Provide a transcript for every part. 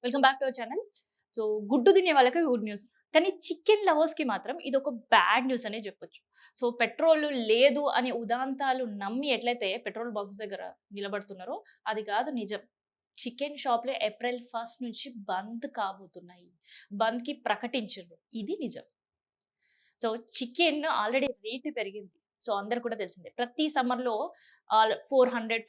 Welcome back to our channel. So గుడ్డు తినే వాళ్ళకి గుడ్ న్యూస్. కానీ చికెన్ లవర్స్‌కి మాత్రం ఇదొక బ్యాడ్ న్యూస్ అనే చెప్పొచ్చు. సో పెట్రోల్ లేదు అనే ఉదాంతాలు నమ్మి ఎట్లయితే పెట్రోల్ బంక్స్ దగ్గర నిలబడుతున్నారో అది కాదు నిజం. చికెన్ షాప్‌లు ఏప్రిల్ 1 నుంచి బంద్ కాబోతున్నాయి. బంద్‌కి ప్రకటించిండ్రు. ఇది నిజం. సో చికెన్ ఆల్రెడీ రేట్ పెరిగింది. సో అందరికి కూడా తెలిసిందే. ప్రతి సమ్మర్‌లో 400,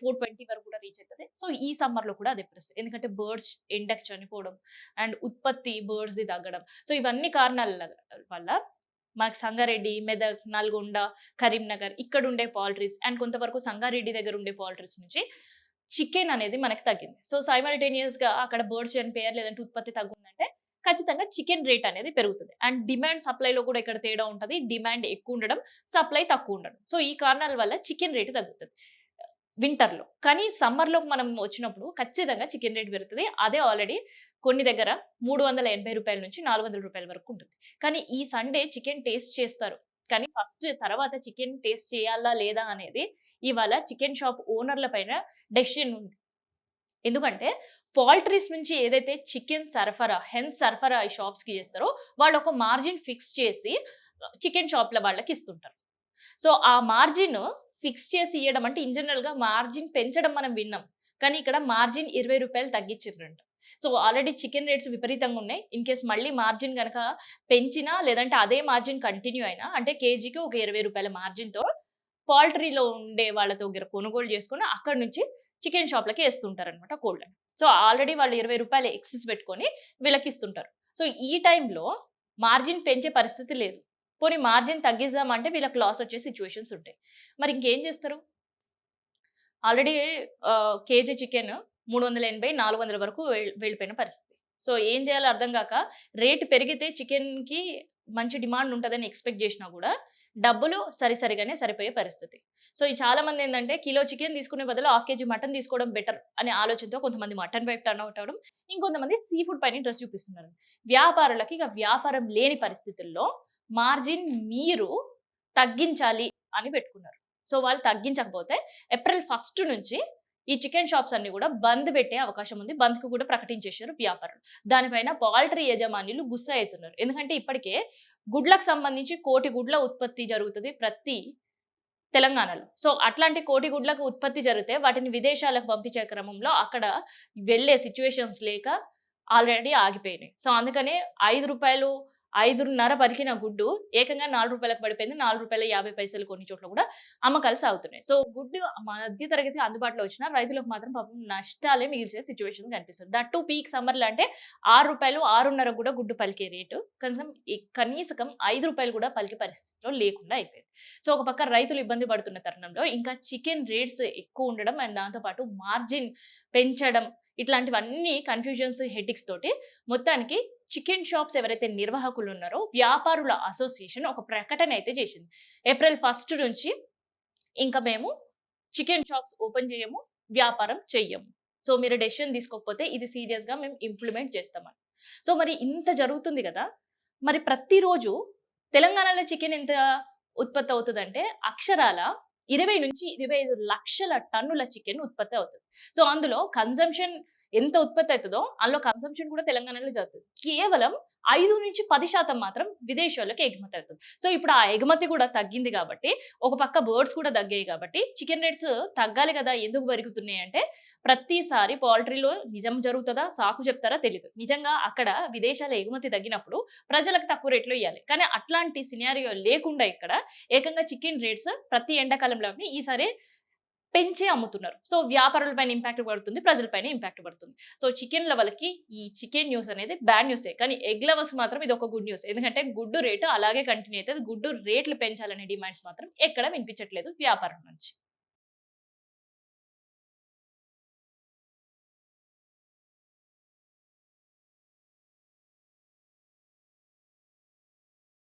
420 వరకు కూడా రీచ్ అయితది. సో ఈ సమ్మర్‌లో కూడా అదే పరిస్థితి. ఎందుకంటే బర్డ్స్ ఎండకి చనిపోవడం అండ్ ఉత్పత్తి బర్డ్స్‌ది తగ్గడం. సో ఇవన్నీ కారణాల వల్ల మనకు సంగారెడ్డి, మెదక్, నల్గొండ, కరీంనగర్ ఇక్కడ ఉండే పౌల్ట్రీస్ అండ్ కొంతవరకు సంగారెడ్డి దగ్గర ఉండే పౌల్ట్రీస్ నుంచి చికెన్ అనేది మనకి తగ్గింది. సో సైమల్టేనియస్‌గా అక్కడ బర్డ్స్ చనిపోయారు లేదంటే ఉత్పత్తి తగ్గుందంటే ఖచ్చితంగా చికెన్ రేట్ అనేది పెరుగుతుంది. అండ్ డిమాండ్ సప్లైలో కూడా ఇక్కడ తేడా ఉంటది. డిమాండ్ ఎక్కువ ఉండడం, సప్లై తక్కువ ఉండడం. సో ఈ కారణాల వల్ల చికెన్ రేట్ తగ్గుతది వింటర్‌లో. కానీ సమ్మర్‌లోకి మనం వచ్చినప్పుడు ఖచ్చితంగా చికెన్ రేట్ పెరుగుతది. అదే ఆల్రెడీ కొన్ని దగ్గర రూ. 380 నుంచి రూ. 400 వరకు ఉంటుంది. కానీ ఈ సండే చికెన్ టేస్ట్ చేస్తారు. కానీ ఫస్ట్ తర్వాత చికెన్ టేస్ట్ చేయాలా లేదా అనేది ఇవాళ చికెన్ షాప్ ఓనర్‌ల పైన డెసిషన్ ఉంది. ఎందుకంటే పౌల్ట్రీస్ నుంచి ఏదైతే చికెన్ సరఫరా, హెన్స్ సరఫరా ఈ షాప్స్‌కి చేస్తారో వాళ్ళు ఒక మార్జిన్ ఫిక్స్ చేసి చికెన్ షాప్‌ల వాళ్ళకి ఇస్తుంటారు. సో ఆ మార్జిన్ ఫిక్స్ చేసి ఇయ్యడం అంటే ఇన్ జనరల్‌గా మార్జిన్ పెంచడం మనం విన్నాం. కానీ ఇక్కడ మార్జిన్ రూ. 20 తగ్గించిండ్రంట. సో ఆల్రెడీ చికెన్ రేట్స్ విపరీతంగా ఉన్నాయి. ఇన్ కేస్ మళ్ళీ మార్జిన్ గనక పెంచినా లేదంటే అదే మార్జిన్ కంటిన్యూ అయినా అంటే కేజీకి ఒక రూ. 20 మార్జిన్‌తో పౌల్ట్రీలో ఉండే వాళ్ళ దగ్గర కొనుగోలు చేసుకొని అక్కడి నుంచి చికెన్ షాప్‌లకి ఏస్తుంటారనమాట కోళ్ళని. సో ఆల్రెడీ వాళ్ళు రూ. 20 ఎక్సెస్ పెట్టుకొని వీళ్ళకి ఇస్తుంటారు. సో ఈ టైంలో మార్జిన్ పెంచే పరిస్థితి లేదు. పోనీ మార్జిన్ తగ్గిద్దామంటే వీళ్ళకి లాస్ వచ్చే సిట్యుయేషన్స్ ఉంటాయి. మరి ఇంకేం చేస్తారు? ఆల్రెడీ కేజీ చికెన్ 380, 400 వరకు వెళ్ళిపోయిన పరిస్థితి. సో ఏం చేయాలో అర్థం గాక రేట్ పెరిగితే చికెన్‌కి మంచి డిమాండ్ ఉంటదని ఎక్స్‌పెక్ట్ జేసినా గూడా డబ్బులు సరిసరిగానే సరిపోయే పరిస్థితి. సో ఈ చాలామంది ఏందంటే కిలో చికెన్ తీసుకునే బదులు హాఫ్ కేజీ మటన్ తీసుకోవడం బెటర్ అనే ఆలోచనతో కొంతమంది మటన్ వైపు టర్న్ అవుట్ అవ్వడం, ఇంకొంతమంది సీ ఫుడ్ పైన ఇంట్రెస్ట్ చూపిస్తున్నారు. వ్యాపారులకి ఇక వ్యాపారం లేని పరిస్థితుల్లో మార్జిన్ మీరు తగ్గించాలి అని పెట్టుకున్నారు. సో వాళ్ళు తగ్గించకపోతే ఏప్రిల్ 1 నుంచి ఈ చికెన్ షాప్స్ అన్ని కూడా బంద్ పెట్టే అవకాశం ఉంది. బంద్‌కు కూడా ప్రకటించేశారు వ్యాపారులు. దానిపైన పౌల్ట్రీ యజమానులు గుస్సా అయితున్నారు. ఎందుకంటే ఇప్పటికే గుడ్లకు సంబంధించి 1,00,00,000 గుడ్ల ఉత్పత్తి జరుగుతది ప్రతి తెలంగాణలో. సో అట్లాంటి 1,00,00,000 గుడ్లకు ఉత్పత్తి జరిగితే వాటిని విదేశాలకు పంపించే క్రమంలో అక్కడ వెళ్ళే సిట్యుయేషన్స్ లేక ఆల్రెడీ ఆగిపోయినాయి. సో అందుకనే రూ. 5, 5.5 పలికిన గుడ్డు ఏకంగా రూ. 4కి పడిపోయింది. రూ. 4.50 కొన్ని చోట్ల కూడా అమ్మకాలు సాగుతున్నాయి. సో గుడ్డు మధ్య తరగతి అందుబాటులో వచ్చినా రైతులకు మాత్రం పాపం నష్టాలే మిగిల్చే సిట్యుయేషన్ కనిపిస్తుంది. దట్ టూ పీక్ సమ్మర్‌లో అంటే రూ. 6, 6.5 కూడా గుడ్డు పలికే రేటు కనీసకం రూ. 5 కూడా పలికే పరిస్థితిలో లేకుండా అయిపోయింది. సో ఒక పక్క రైతులు ఇబ్బంది పడుతున్న తరుణంలో ఇంకా చికెన్ రేట్స్ ఎక్కువ ఉండడం అండ్ దాంతో పాటు మార్జిన్ పెంచడం ఇట్లాంటివన్నీ కన్‌ఫ్యూజన్స్, హెడేక్స్ తోటి మొత్తానికి చికెన్ షాప్స్ ఎవరైతే నిర్వాహకులు ఉన్నారో వ్యాపారుల అసోసియేషన్ ఒక ప్రకటన అయితే చేసింది. ఏప్రిల్ 1 నుంచి ఇంకా మేము చికెన్ షాప్స్ ఓపెన్ చేయము, వ్యాపారం చెయ్యము. సో మీరు డెసిషన్ తీసుకోకపోతే ఇది సీరియస్‌గా మేము ఇంప్లిమెంట్ చేస్తామని. సో మరి ఇంత జరుగుతుంది గదా! మరి ప్రతిరోజు తెలంగాణలో చికెన్ ఎంత ఉత్పత్తి అవుతదంటే అక్షరాల 20-25 లక్షల టన్నుల చికెన్ ఉత్పత్తి అవుతది. సో అందులో కన్జంప్షన్ ఎంత ఉత్పత్తి అయితదో అందులో కన్సంప్షన్ కూడా తెలంగాణలో జరుగుతది. కేవలం 5-10% మాత్రం విదేశాలకు ఎగుమతి అవుతుంది. సో ఇప్పుడు ఆ ఎగుమతి కూడా తగ్గింది కాబట్టి, ఒక పక్క బర్డ్స్ కూడా తగ్గాయి కాబట్టి చికెన్ రేట్స్ తగ్గాలి కదా! ఎందుకు పెరుగుతున్నాయి అంటే ప్రతిసారి పౌల్ట్రీలో నిజం జరుగుతదా? సాకు చెప్తారా తెలీదు. నిజంగా అక్కడ విదేశాల ఎగుమతి తగ్గినప్పుడు ప్రజలకు తక్కువ రేట్‌లో ఇయ్యాలి. కానీ అట్లాంటి సినారియో లేకుండా ఇక్కడ ఏకంగా చికెన్ రేట్స్ ప్రతి ఎండాకాలంలోని ఈసారి పెంచి అమ్ముతున్నారు. సో వ్యాపారుల పైన ఇంపాక్ట్ పడుతుంది. ప్రజల పైన ఇంపాక్ట్ పడుతుంది. సో చికెన్ లవర్‌లకి ఈ చికెన్ న్యూస్ అనేది బ్యాడ్ న్యూసే. కానీ ఎగ్ లవర్స్‌కి మాత్రం ఇది ఒక గుడ్ న్యూస్. ఎందుకంటే గుడ్డు రేట్ అలాగే కంటిన్యూ అయితది. గుడ్డు రేట్లు పెంచాలనే డిమాండ్స్ మాత్రం ఎక్కడ వినిపించట్లేదు వ్యాపారం నుంచి.